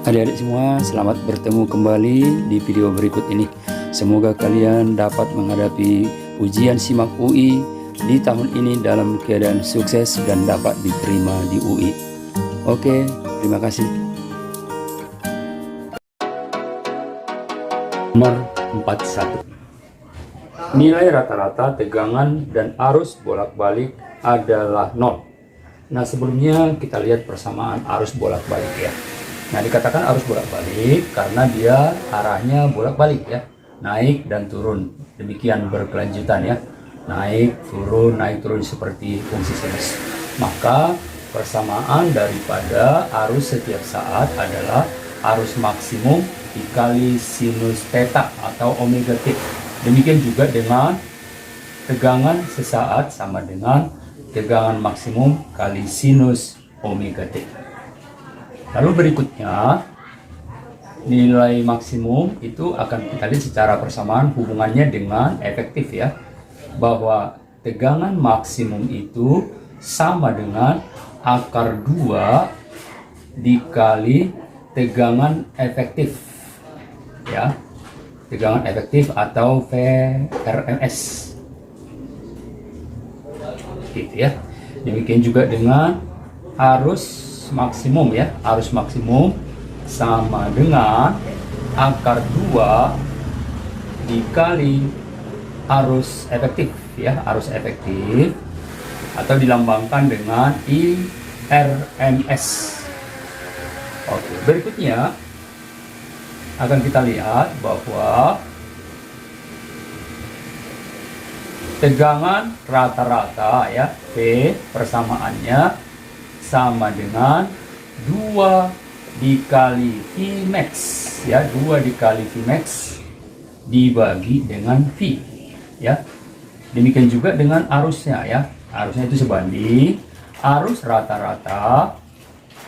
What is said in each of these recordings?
Adik-adik semua, selamat bertemu kembali di video berikut ini. Semoga kalian dapat menghadapi ujian SIMAK UI di tahun ini dalam keadaan sukses dan dapat diterima di UI. Oke, terima kasih. Nomor 41. Nilai rata-rata tegangan dan arus bolak-balik adalah 0. Nah, sebelumnya kita lihat persamaan arus bolak-balik ya. Nah, dikatakan arus bolak-balik karena dia arahnya bolak-balik ya, naik dan turun, demikian berkelanjutan ya, naik turun seperti fungsi sinus. Maka persamaan daripada arus setiap saat adalah arus maksimum dikali sinus theta atau omega t. Demikian juga dengan tegangan sesaat sama dengan tegangan maksimum kali sinus omega t. Lalu berikutnya, nilai maksimum itu akan kita lihat secara persamaan hubungannya dengan efektif ya. Bahwa tegangan maksimum itu sama dengan akar 2 dikali tegangan efektif. Ya, tegangan efektif atau VRMS. Gitu ya. Demikian juga dengan arus maksimum ya, arus maksimum sama dengan akar 2 dikali arus efektif ya, arus efektif atau dilambangkan dengan IRMS. Oke, berikutnya akan kita lihat bahwa tegangan rata-rata ya, P persamaannya sama dengan 2 dikali Vmax ya, 2 dikali Vmax dibagi dengan V ya. Demikian juga dengan arusnya ya, arusnya itu sebanding arus rata-rata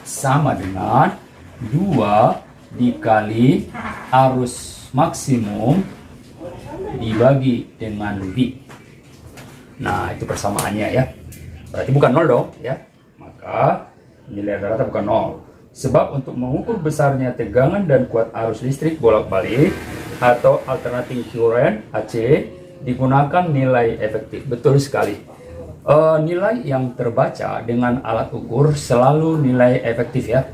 sama dengan 2 dikali arus maksimum dibagi dengan V. Nah, itu persamaannya ya, berarti bukan 0 dong ya. Maka nilai rata-rata bukan 0. Sebab untuk mengukur besarnya tegangan dan kuat arus listrik bolak-balik atau alternating current AC digunakan nilai efektif. Betul sekali. Nilai yang terbaca dengan alat ukur selalu nilai efektif ya.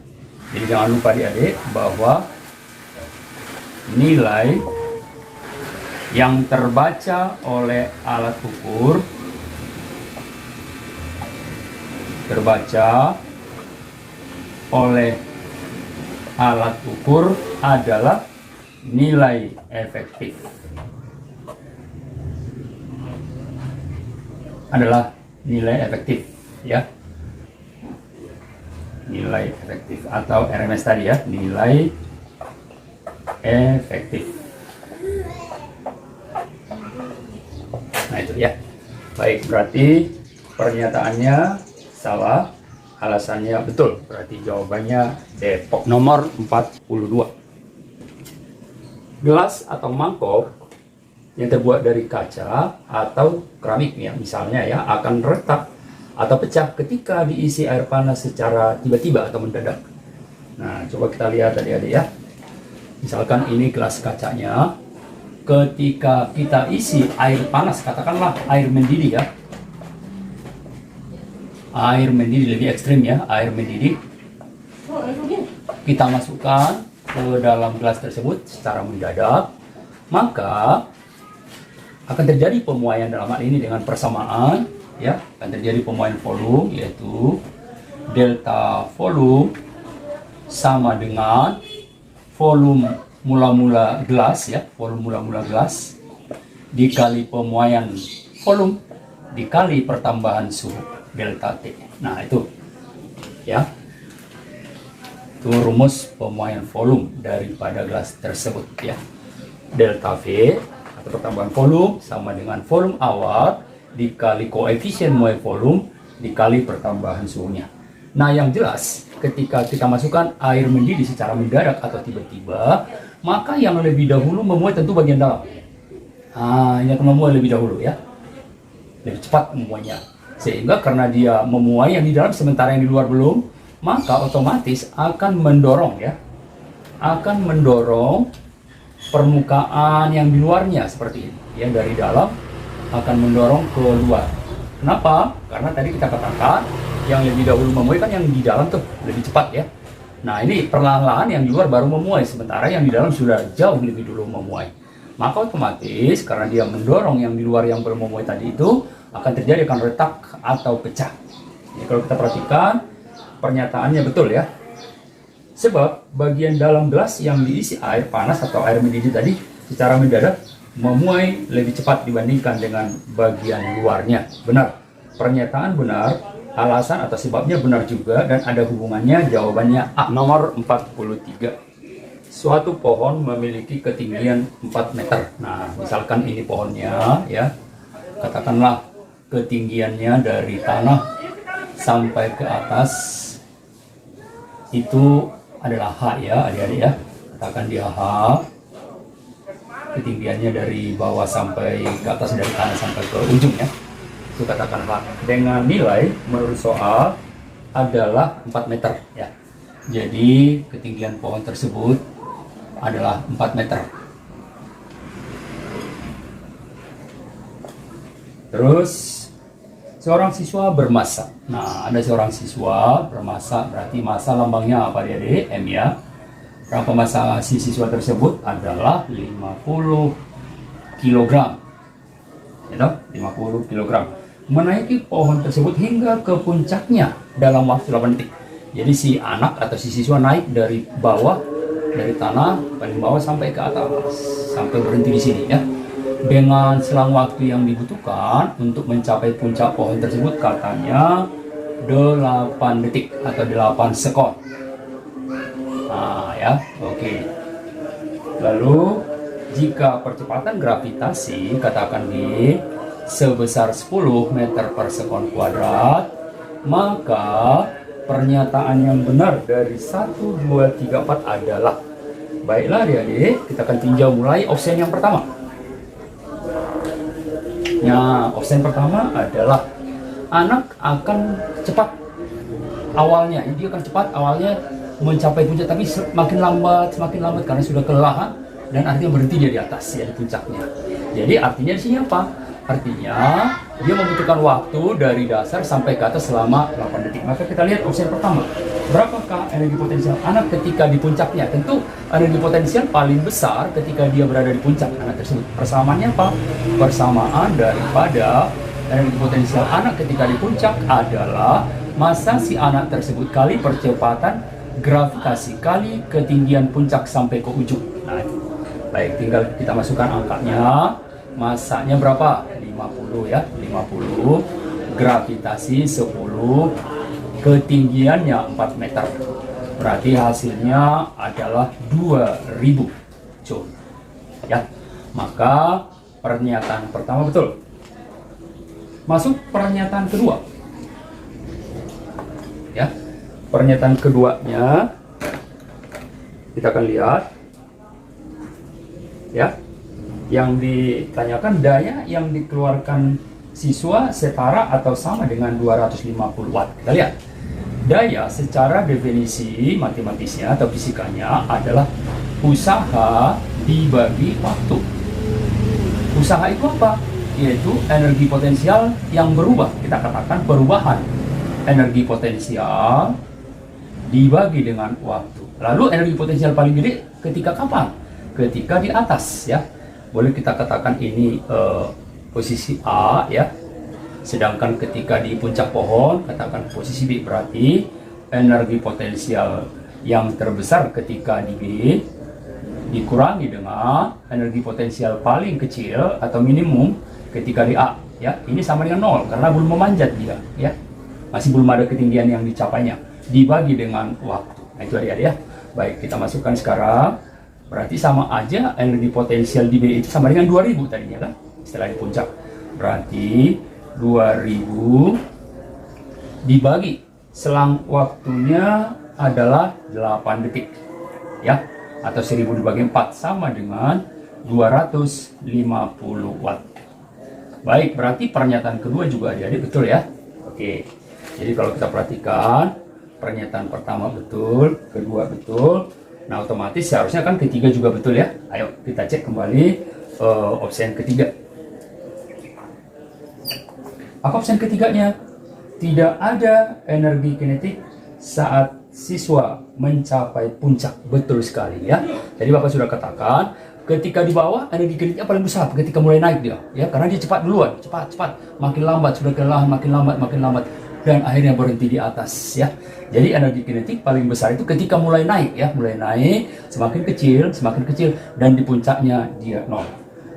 Jadi jangan lupa adik-adik bahwa nilai yang terbaca oleh alat ukur adalah nilai efektif. Adalah nilai efektif ya. Nilai efektif atau RMS tadi ya, nilai efektif. Nah, itu ya. Baik, berarti pernyataannya salah, alasannya betul. Berarti jawabannya Depok. Nomor 42. Gelas atau mangkok yang terbuat dari kaca atau keramik ya, misalnya ya, akan retak atau pecah ketika diisi air panas secara tiba-tiba atau mendadak. Nah, coba kita lihat adik-adik ya. Misalkan ini gelas kacanya, ketika kita isi air panas, katakanlah air mendidih ya, air mendidih, lebih ekstrim ya, air mendidih, kita masukkan ke dalam gelas tersebut secara mendadak, maka akan terjadi pemuaian dalam hal ini dengan persamaan ya, akan terjadi pemuaian volume, yaitu delta volume sama dengan volume mula-mula gelas ya, volume mula-mula gelas dikali pemuaian volume dikali pertambahan suhu delta T. Nah, itu ya, itu rumus pemuaian volume daripada gelas tersebut ya. Delta V atau pertambahan volume sama dengan volume awal dikali koefisien muai volume dikali pertambahan suhunya. Nah, yang jelas ketika kita masukkan air mendidih secara mendadak atau tiba-tiba, maka yang lebih dahulu memuai tentu bagian dalam. Ini akan memuai lebih dahulu ya, lebih cepat memuainya. Sehingga karena dia memuai yang di dalam sementara yang di luar belum, maka otomatis akan mendorong ya, akan mendorong permukaan yang di luarnya seperti ini. Ya, dari dalam akan mendorong ke luar. Kenapa? Karena tadi kita katakan yang lebih dahulu memuai kan yang di dalam tuh lebih cepat ya. Nah, ini perlahan-lahan yang di luar baru memuai, sementara yang di dalam sudah jauh lebih dulu memuai. Maka otomatis karena dia mendorong yang di luar yang belum memuai tadi itu, akan terjadi akan retak atau pecah. Jadi kalau kita perhatikan pernyataannya betul ya. Sebab bagian dalam gelas yang diisi air panas atau air mendidih tadi secara mendadak memuai lebih cepat dibandingkan dengan bagian luarnya. Benar, pernyataan benar, alasan atau sebabnya benar juga, dan ada hubungannya. Jawabannya A. Nomor 43. Suatu pohon memiliki ketinggian 4 meter. Nah, misalkan ini pohonnya ya, katakanlah ketinggiannya dari tanah sampai ke atas itu adalah H ya adik-adik ya, katakan dia H, ketinggiannya dari bawah sampai ke atas, dari tanah sampai ke ujung ya, itu katakan H, dengan nilai menurut soal adalah 4 meter ya. Jadi ketinggian pohon tersebut adalah 4 meter. Terus seorang siswa bermasak. Nah, ada seorang siswa bermasak, berarti massa lambangnya apa dia? M ya. Berapa massa si siswa tersebut? Adalah 50 kg. Ya, 50 kg. Menaiki pohon tersebut hingga ke puncaknya dalam waktu 8 detik. Jadi si anak atau si siswa naik dari bawah, dari tanah paling bawah sampai ke atas, sampai berhenti di sini ya. Dengan selang waktu yang dibutuhkan untuk mencapai puncak pohon tersebut katanya 8 detik atau 8 sekon. Nah ya, oke. Lalu jika percepatan gravitasi katakan di sebesar 10 meter per sekon kuadrat, maka pernyataan yang benar dari 1, 2, 3, 4 adalah, baiklah adik-adik, kita akan tinjau mulai opsi yang pertama. Nah, opsi pertama adalah anak akan cepat awalnya, dia akan cepat awalnya mencapai puncak, tapi semakin lambat karena sudah kelelahan dan artinya berhenti dia di atas ya, di puncaknya. Jadi artinya di sini apa? Artinya dia membutuhkan waktu dari dasar sampai ke atas selama 8 detik. Maka kita lihat opsi pertama. Berapakah energi potensial anak ketika di puncaknya? Tentu energi potensial paling besar ketika dia berada di puncak anak tersebut. Persamaannya apa? Persamaan daripada energi potensial anak ketika di puncak adalah massa si anak tersebut kali percepatan gravitasi kali ketinggian puncak sampai ke ujung. Nah, baik, tinggal kita masukkan angkanya. Massanya berapa? 50 ya, 50, gravitasi 10, ketinggiannya 4 meter. Berarti hasilnya adalah 2000 joule. Ya. Maka pernyataan pertama betul. Masuk pernyataan kedua. Ya. Pernyataan keduanya kita akan lihat ya. Yang ditanyakan daya yang dikeluarkan siswa setara atau sama dengan 250 watt. Kita lihat. Daya secara definisi matematisnya atau fisikanya adalah usaha dibagi waktu. Usaha itu apa? Yaitu energi potensial yang berubah. Kita katakan perubahan energi potensial dibagi dengan waktu. Lalu energi potensial paling gede ketika kapan? Ketika di atas ya. Boleh kita katakan ini posisi A ya. Sedangkan ketika di puncak pohon katakan posisi B, berarti energi potensial yang terbesar ketika di B dikurangi dengan energi potensial paling kecil atau minimum ketika di A ya. Ini sama dengan 0 karena belum memanjat dia ya. Masih belum ada ketinggian yang dicapainya, dibagi dengan waktu. Nah, itu adik-adik ya. Baik, kita masukkan sekarang. Berarti sama aja energi potensial di B itu sama dengan 2000 tadinya kan, setelah di puncak. Berarti 2000 dibagi selang waktunya adalah 8 detik ya, atau 1000 dibagi 4 sama dengan 250 watt. Baik, berarti pernyataan kedua juga adik-adik betul ya. Oke, jadi kalau kita perhatikan pernyataan pertama betul, kedua betul, Nah, otomatis seharusnya kan ketiga juga betul ya. Ayo kita cek kembali opsi yang ketiga. Apa opsi yang ketiganya? Tidak ada energi kinetik saat siswa mencapai puncak. Betul sekali ya. Jadi Bapak sudah katakan, ketika di bawah energi kinetiknya paling besar ketika mulai naik dia, ya, karena dia cepat duluan, cepat, makin lambat, sudah kelelahan, makin lambat, dan akhirnya berhenti di atas ya. Jadi energi kinetik paling besar itu ketika mulai naik ya, mulai naik, semakin kecil, dan di puncaknya dia nol.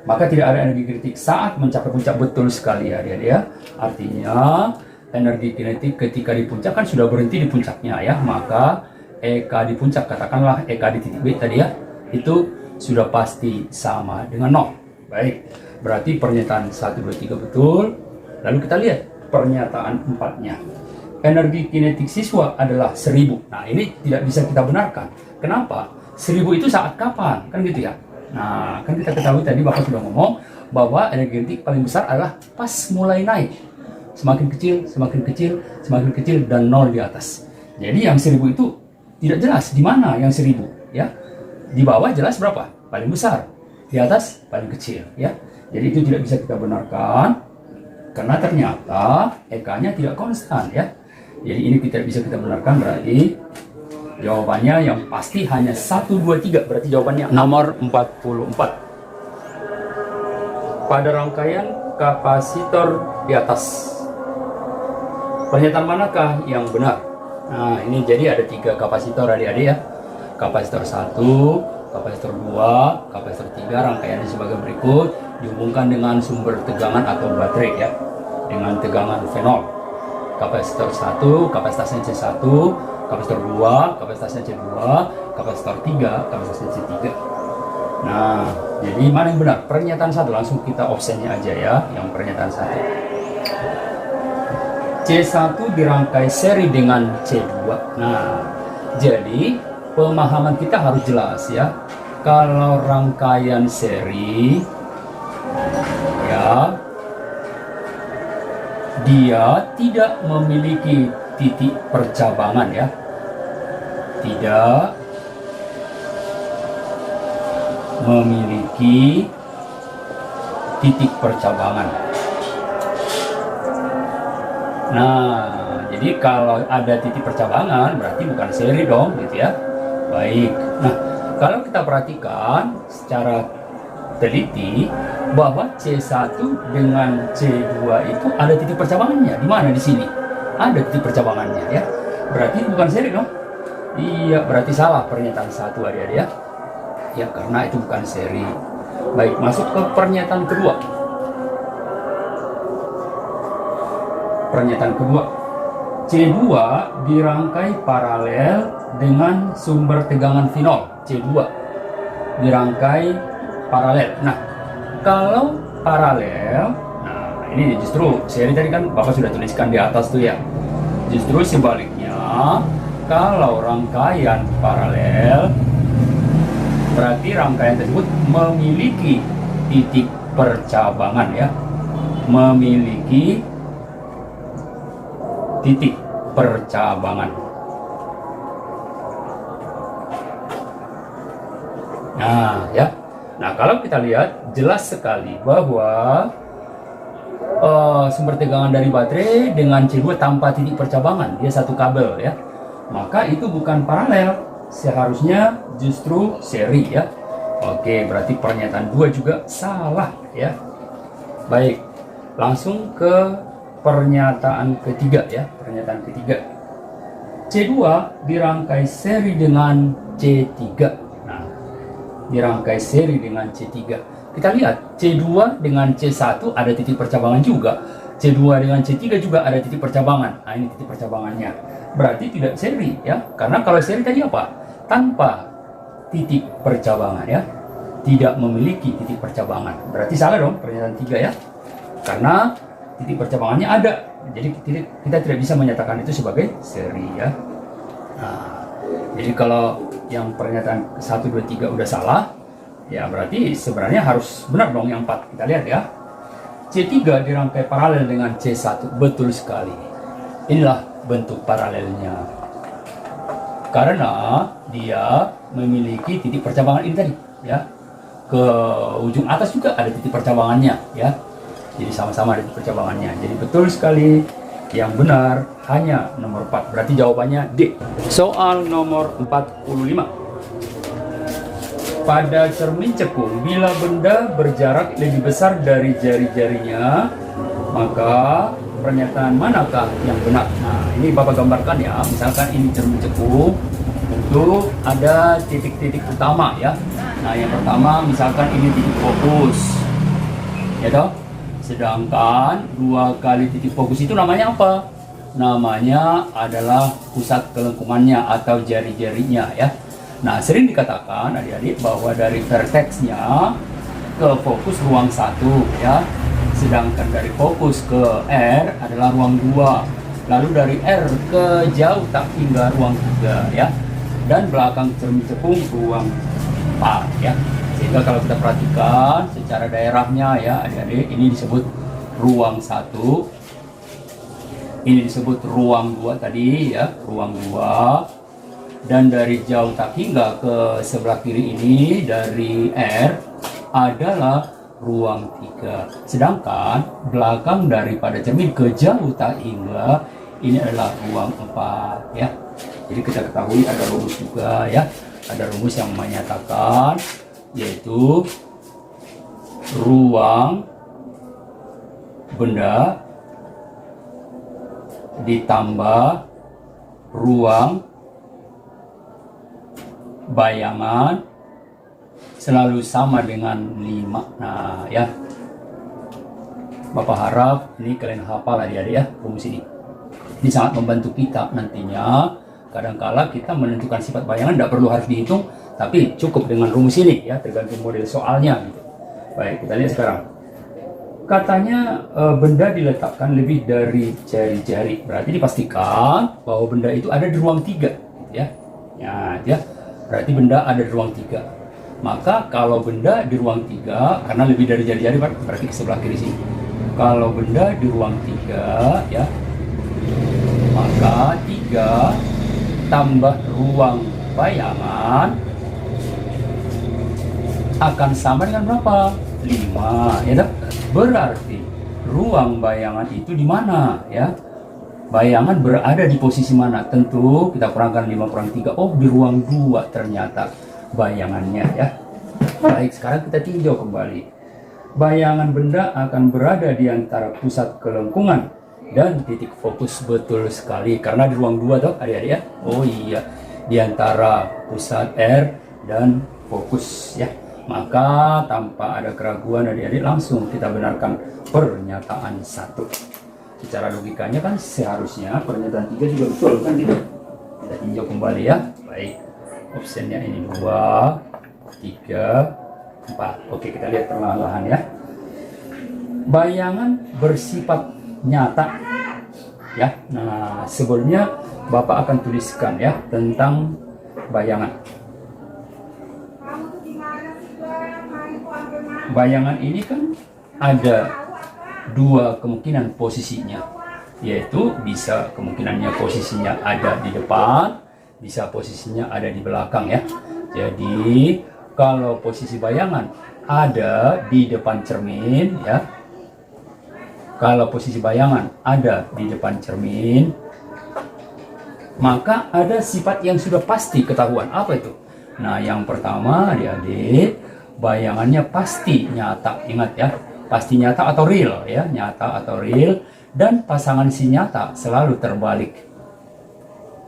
Maka tidak ada energi kinetik saat mencapai puncak. Betul sekali ya dia ya. Artinya energi kinetik ketika di puncak kan sudah berhenti di puncaknya ya, maka EK di puncak, katakanlah EK di titik B tadi ya, itu sudah pasti sama dengan nol. Baik, berarti pernyataan 1, 2, 3 betul. Lalu kita lihat pernyataan 4-nya. Energi kinetik siswa adalah 1000. Nah, ini tidak bisa kita benarkan. Kenapa? 1000 itu saat kapan? Kan gitu ya. Nah, kan kita ketahui tadi Bapak sudah ngomong bahwa energi kinetik paling besar adalah pas mulai naik. Semakin kecil, dan nol di atas. Jadi yang 1000 itu tidak jelas di mana yang 1000 ya. Di bawah jelas berapa? Paling besar. Di atas paling kecil ya. Jadi itu tidak bisa kita benarkan karena ternyata EK-nya tidak konstan ya. Jadi ini tidak bisa kita benarkan, berarti jawabannya yang pasti hanya 1, 2, 3. Berarti jawabannya nomor 44. Pada rangkaian kapasitor di atas, pernyataan manakah yang benar? Nah, ini jadi ada 3 kapasitor adik-adik ya. Kapasitor 1, kapasitor 2, kapasitor 3, rangkaiannya sebagai berikut, dihubungkan dengan sumber tegangan atau baterai ya, dengan tegangan V0. Kapasitor 1, kapasitasnya C1, kapasitor 2, kapasitasnya C2, kapasitor 3, kapasitasnya C3. Nah, jadi mana yang benar? Pernyataan 1, langsung kita opsinya aja ya, yang pernyataan 1. C1 dirangkai seri dengan C2. Nah, jadi pemahaman kita harus jelas ya. Kalau rangkaian seri ya, dia tidak memiliki titik percabangan ya. Tidak memiliki titik percabangan. Nah, jadi kalau ada titik percabangan berarti bukan seri dong gitu ya. Baik. Nah, kalau kita perhatikan secara teliti bahwa C1 dengan C2 itu ada titik percabangannya. Di mana di sini? Ada titik percabangannya ya. Berarti bukan seri dong. Iya, berarti salah pernyataan 1 adik-adik ya. Ya, karena itu bukan seri. Baik, masuk ke pernyataan kedua. Pernyataan kedua. C2 dirangkai paralel dengan sumber tegangan V0. C2 dirangkai paralel. Nah, kalau paralel, nah ini justru seri tadi kan Bapak sudah tuliskan di atas tuh ya. Justru sebaliknya, kalau rangkaian paralel berarti rangkaian tersebut memiliki titik percabangan ya. Memiliki titik percabangan. Nah, ya. Nah, kalau kita lihat jelas sekali bahwa sumber tegangan dari baterai dengan C2 tanpa titik percabangan, dia satu kabel ya. Maka itu bukan paralel, seharusnya justru seri ya. Oke, berarti pernyataan 2 juga salah ya. Baik, langsung ke pernyataan ketiga ya. Pernyataan ketiga. C2 dirangkai seri dengan C3. Nah, dirangkai seri dengan C3. Kita lihat C2 dengan C1 ada titik percabangan juga. C2 dengan C3 juga ada titik percabangan. Nah, ini titik percabangannya. Berarti tidak seri ya. Karena kalau seri tadi apa? Tanpa titik percabangan ya. Tidak memiliki titik percabangan. Berarti salah dong pernyataan 3 ya. Karena titik percabangannya ada. Jadi kita tidak bisa menyatakan itu sebagai seri ya. Nah, jadi kalau yang pernyataan 1, 2, 3 udah salah, ya berarti sebenarnya harus benar dong yang 4. Kita lihat ya. C3 dirangkai paralel dengan C1. Betul sekali. Inilah bentuk paralelnya. karena dia memiliki titik percabangan ini tadi, ya. Ke ujung atas juga ada titik percabangannya, ya. Jadi sama-sama ada titik percabangannya. Jadi betul sekali, yang benar hanya nomor 4. Berarti jawabannya D. Soal nomor 45. Pada cermin cekung, bila benda berjarak lebih besar dari jari-jarinya, maka pernyataan manakah yang benar? Nah, ini Bapak gambarkan ya. Misalkan ini cermin cekung, tentu ada titik-titik utama ya. Nah, yang pertama misalkan ini titik fokus, ya toh. Sedangkan 2 kali titik fokus itu namanya apa? Namanya adalah pusat kelengkungannya atau jari-jarinya ya. Nah, sering dikatakan adik-adik bahwa dari vertexnya ke fokus ruang 1 ya. Sedangkan dari fokus ke R adalah ruang 2. Lalu dari R ke jauh tak hingga ruang 3 ya. Dan belakang cermin cekung ruang 4 ya. Sehingga kalau kita perhatikan secara daerahnya ya adik-adik, ini disebut ruang 1. Ini disebut ruang 2 tadi ya, ruang 2. Dan dari jauh tak hingga ke sebelah kiri ini dari R adalah ruang 3. Sedangkan belakang daripada cermin ke jauh tak hingga ini adalah ruang 4 ya. Jadi kita ketahui ada rumus juga ya. Ada rumus yang menyatakan yaitu ruang benda ditambah ruang bayangan selalu sama dengan 5. Nah ya, Bapak harap ini kalian hafal adik-adik ya rumus ini. Ini sangat membantu kita nantinya. Kadangkala kita menentukan sifat bayangan tidak perlu harus dihitung, tapi cukup dengan rumus ini ya, tergantung model soalnya gitu. Baik, kita lihat sekarang. Katanya benda diletakkan lebih dari jari-jari. Berarti dipastikan bahwa benda itu ada di ruang 3 gitu ya. Ya, berarti benda ada di ruang 3. Maka kalau benda di ruang 3, karena lebih dari jari-jari berarti ke sebelah kiri sini. Kalau benda di ruang 3 ya, maka 3 tambah ruang bayangan akan sama dengan berapa? 5 ya. Berarti ruang bayangan itu di mana ya? Bayangan berada di posisi mana? Tentu kita kurangkan 5 kurang 3. Oh, di ruang 2 ternyata bayangannya ya. Baik, sekarang kita tinjau kembali. Bayangan benda akan berada di antara pusat kelengkungan dan titik fokus. Betul sekali, karena di ruang 2 toh adik-adik ya. Oh iya, di antara pusat R dan fokus ya. Maka tanpa ada keraguan adik-adik langsung kita benarkan pernyataan 1. Secara logikanya kan seharusnya pernyataan 3 juga betul kan gitu. Kita tinjau kembali ya. Baik, opsinya ini 2, 3, 4. Oke, kita lihat perlahan-lahan ya. Bayangan bersifat nyata ya. Nah, sebelumnya Bapak akan tuliskan ya tentang bayangan. Bayangan ini kan ada 2 kemungkinan posisinya, yaitu bisa kemungkinannya posisinya ada di depan, bisa posisinya ada di belakang ya. Jadi kalau posisi bayangan ada di depan cermin ya, kalau posisi bayangan ada di depan cermin, maka ada sifat yang sudah pasti ketahuan. Apa itu? Nah, yang pertama adik-adik, bayangannya pasti nyata. Ingat ya, pasti nyata atau real ya, nyata atau real, dan pasangan si nyata selalu terbalik.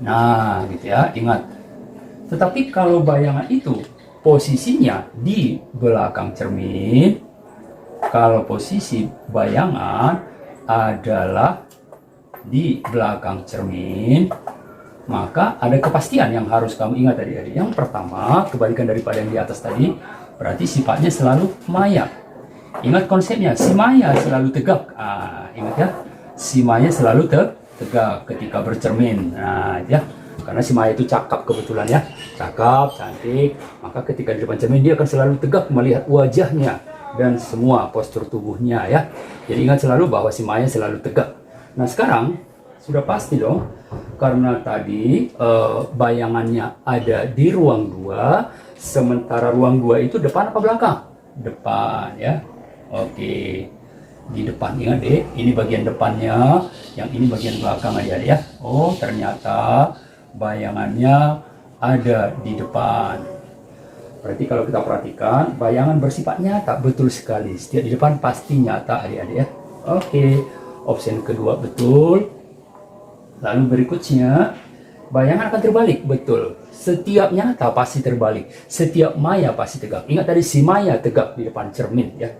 Nah, gitu ya, ingat. Tetapi kalau bayangan itu posisinya di belakang cermin, kalau posisi bayangan adalah di belakang cermin, maka ada kepastian yang harus kamu ingat adik-adik. Yang pertama, kebalikan daripada yang di atas tadi, berarti sifatnya selalu maya. Ingat konsepnya, si maya selalu tegak. Ingat ya, si maya selalu tegak ketika bercermin. Nah ya, karena si maya itu cakap kebetulan ya, cakap, cantik, maka ketika di depan cermin dia akan selalu tegak melihat wajahnya dan semua postur tubuhnya ya. Jadi ingat selalu bahwa si maya selalu tegak. Nah sekarang Sudah pasti dong, karena tadi bayangannya ada di ruang 2, sementara ruang 2 itu depan apa belakang? Depan ya. Oke, di depan. Ingat deh, ini bagian depannya, yang ini bagian belakang aja ya. Oh, ternyata bayangannya ada di depan. Berarti kalau kita perhatikan, bayangan bersifat nyata, betul sekali. Setiap di depan pasti nyata adik-adik ya. Oke, opsi kedua betul. Lalu berikutnya, bayangan akan terbalik, betul. Setiap nyata pasti terbalik. Setiap maya pasti tegak. Ingat tadi si maya tegak di depan cermin ya.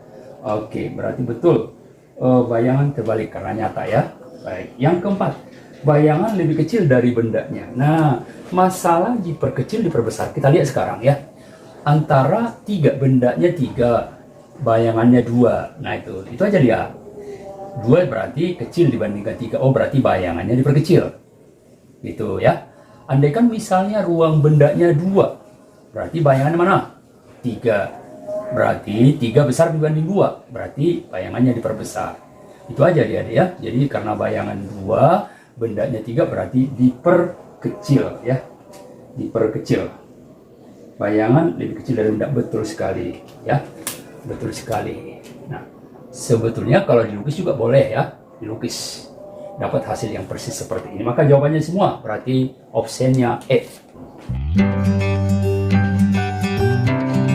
Oke, berarti betul. Bayangan terbalik karena nyata ya. Baik, yang keempat, bayangan lebih kecil dari bendanya. Nah, masalah diperkecil diperbesar. Kita lihat sekarang ya. Antara 3, bendanya 3, bayangannya 2. Nah itu aja dia. 2 berarti kecil dibandingkan 3. Oh, berarti bayangannya diperkecil. Gitu ya. Andaikan misalnya ruang bendanya 2, berarti bayangannya mana? 3. Berarti 3 besar dibanding 2. Berarti bayangannya diperbesar. Itu aja dia ya. Jadi karena bayangan 2, bendanya 3, berarti diperkecil ya. Diperkecil. Bayangan lebih kecil dari benda, betul sekali ya. Betul sekali. Nah, sebetulnya kalau dilukis juga boleh ya, dilukis dapat hasil yang persis seperti ini. Maka jawabannya semua berarti opsinya E.